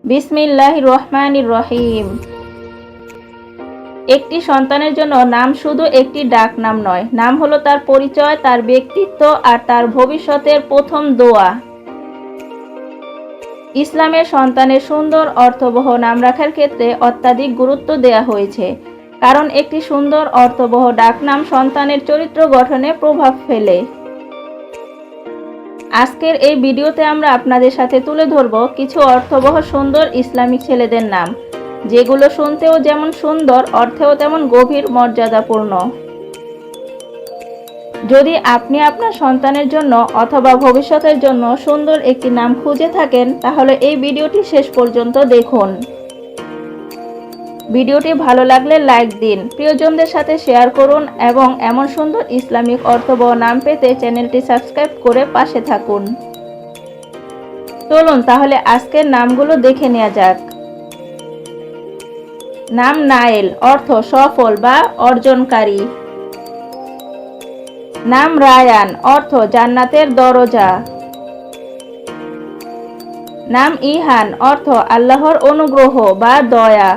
বিসমিল্লাহির রহমানির রহিম। একটি সন্তানের জন্য নাম শুধু একটি ডাক নাম নয়, নাম হলো তার পরিচয়, তার ব্যক্তিত্ব আর তার ভবিষ্যতের প্রথম দোয়া। ইসলামের সন্তানের সুন্দর অর্থবহ নাম রাখার ক্ষেত্রে অত্যাধিক গুরুত্ব দেওয়া হয়েছে, কারণ একটি সুন্দর অর্থবহ ডাকনাম সন্তানের চরিত্র গঠনে প্রভাব ফেলে। আজকের এই ভিডিওতে আমরা আপনাদের সাথে তুলে ধরব কিছু অর্থবহ সুন্দর ইসলামিক ছেলেদের নাম, যেগুলো শুনতেও যেমন সুন্দর, অর্থেও তেমন গভীর মর্যাদাপূর্ণ। যদি আপনি আপনার সন্তানের জন্য অথবা ভবিষ্যতের জন্য সুন্দর একটি নাম খুঁজে থাকেন, তাহলে এই ভিডিওটি শেষ পর্যন্ত দেখুন। ভিডিওটি ভালো লাগলে লাইক দিন, প্রিয়জনদের সাথে শেয়ার করুন এবং এমন সুন্দর ইসলামিক অর্থবহ নাম পেতে চ্যানেলটি সাবস্ক্রাইব করে পাশে থাকুন। চলুন তাহলে আজকের নামগুলো দেখে নেওয়া যাক। নাম নাইল, অর্থ সফল বা অর্জনকারী। নাম রায়ান, অর্থ জান্নাতের দরজা। নাম ইহান, অর্থ আল্লাহর অনুগ্রহ বা দয়া।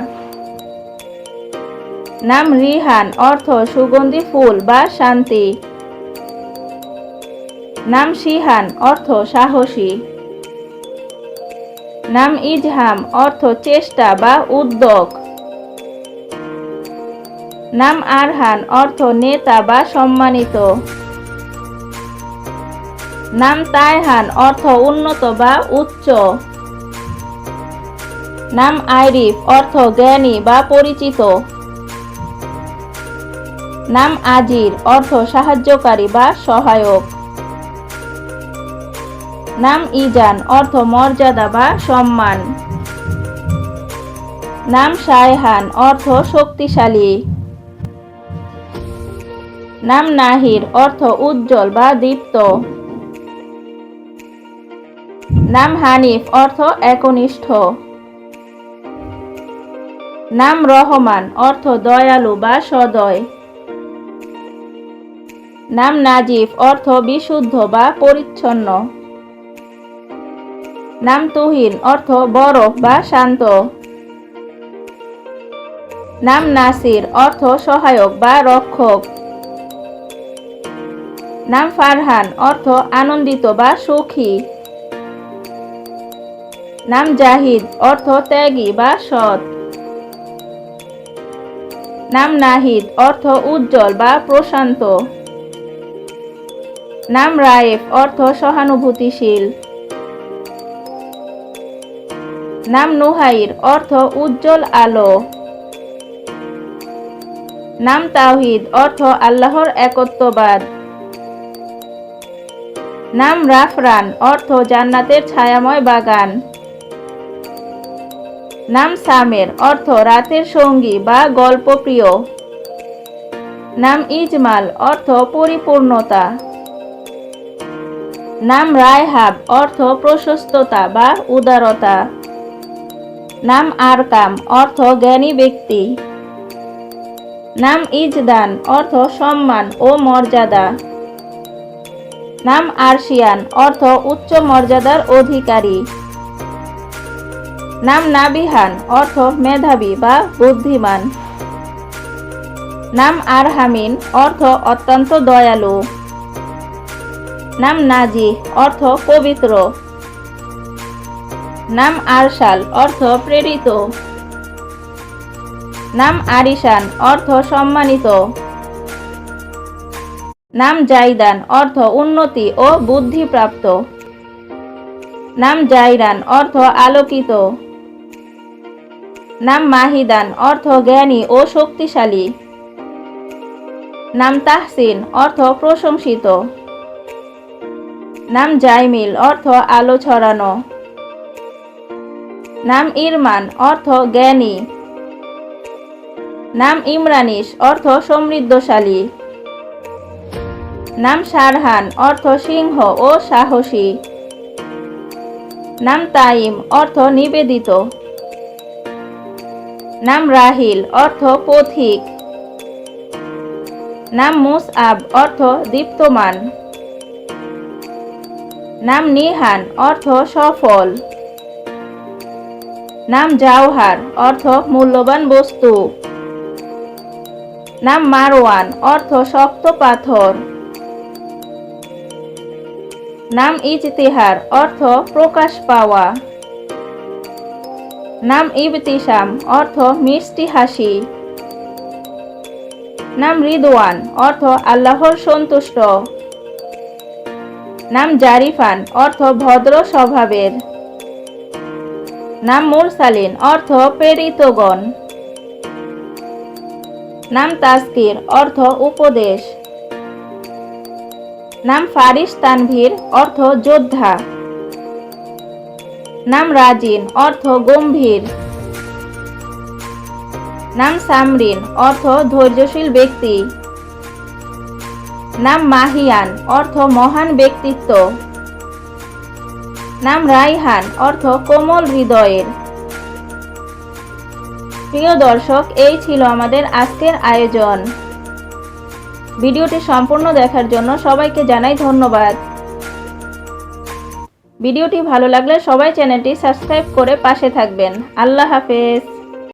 নাম রিহান, অর্থ সুগন্ধি ফুল বা শান্তি। নাম শিহান, অর্থ সাহসী। নাম ইজহাম, অর্থ চেষ্টা বা উদ্যোগ। নাম আরহান, অর্থ নেতা বা সম্মানিত। নাম তায়হান, অর্থ উন্নত বা উচ্চ। নাম আইরিফ, অর্থ জ্ঞানী বা পরিচিত। নাম আজির, অর্থ সাহায্যকারী বা সহায়ক। নাম ইজান, অর্থ মর্যাদা বা সম্মান। নাম শায়হান, অর্থ শক্তিশালী। নাম নাহির, অর্থ উজ্জ্বল বা দীপ্ত। নাম হানিফ, অর্থ একনিষ্ঠ। নাম রহমান, অর্থ দয়ালু বা সদয়। নাম নাজিফ, অর্থ বিশুদ্ধ বা পরিচ্ছন্ন। নাম তুহিন, অর্থ বরফ বা শান্ত। নাম নাসির, অর্থ সহায়ক বা রক্ষক। নাম ফারহান, অর্থ আনন্দিত বা সুখী। নাম জাহিদ, অর্থ ত্যাগী বা সৎ। নাম নাহিদ, অর্থ উজ্জ্বল বা প্রশান্ত। নাম রায়েফ, অর্থ সহানুভূতিশীল। নাম নুহাইর, অর্থ উজ্জ্বল আলো। নাম তাওহিদ, অর্থ আল্লাহর একত্ববাদ। নাম রাফরান, অর্থ জান্নাতের ছায়াময় বাগান। নাম সামের, অর্থ রাতের সঙ্গী বা গল্পপ্রিয়। নাম ইজমাল, অর্থ পরিপূর্ণতা। নাম রায়হাব, অর্থ প্রশস্ততা বা উদারতা। নাম আরকাম, অর্থ জ্ঞানী ব্যক্তি। নাম ইজদান, অর্থ সম্মান ও মর্যাদা। নাম আরশিয়ান, অর্থ উচ্চ মর্যাদার অধিকারী। নাম নাবিহান, অর্থ মেধাবী বা বুদ্ধিমান। নাম আরহামিন, অর্থ অত্যন্ত দয়ালু। নাম নাজি, অর্থ পবিত্র। নাম আরশাল, অর্থ প্রেরিত। নাম আরিশান, অর্থ সম্মানিত। নাম জাইদান, অর্থ উন্নতি ও বুদ্ধিপ্রাপ্ত। নাম জাইরান, অর্থ আলোকিত। নাম মাহিদান, অর্থ জ্ঞানী ও শক্তিশালী। নাম তাহসিন, অর্থ প্রশংসিত। নাম জাইমিল, অর্থ আলো ছড়ানো। নাম ইরমান, অর্থ জ্ঞানী। নাম ইমরানিস, অর্থ সমৃদ্ধশালী। নাম সারহান, অর্থ সিংহ ও সাহসী। নাম তাইম, অর্থ নিবেদিত। নাম রাহিল, অর্থ পথিক। নাম মুসআব, অর্থ দীপ্তমান। নাম নিহান, অর্থ সফল। নাম জাওহার অর্থ মূল্যবান বস্তু। নাম মারওয়ান অর্থ শক্ত পাথর। নাম ইজতিহার অর্থ প্রকাশ পাওয়া। নাম ইবতিসাম অর্থ মিষ্টি হাসি। নাম রিদওয়ান অর্থ আল্লাহর সন্তুষ্ট। নাম জারিফান অর্থ ভদ্র স্বভাবের। নাম মুরসালিন অর্থ প্রেরিতগণ। নাম তাজকির অর্থ উপদেশ। নাম ফারিস তানভীর অর্থ যোদ্ধা। নাম রাজিন অর্থ গম্ভীর। নাম সামরিন অর্থ ধৈর্যশীল ব্যক্তি। নাম মাহিয়ান অর্থ মহান ব্যক্তিত্ব। নাম রাইহান অর্থ কোমল হৃদয়ের। প্রিয় দর্শক, এই ছিল আমাদের আজকের আয়োজন। ভিডিওটি সম্পূর্ণ দেখার জন্য সবাইকে জানাই ধন্যবাদ। ভিডিওটি ভালো লাগলে সবাই চ্যানেলটি সাবস্ক্রাইব করে পাশে থাকবেন। আল্লাহ হাফেজ।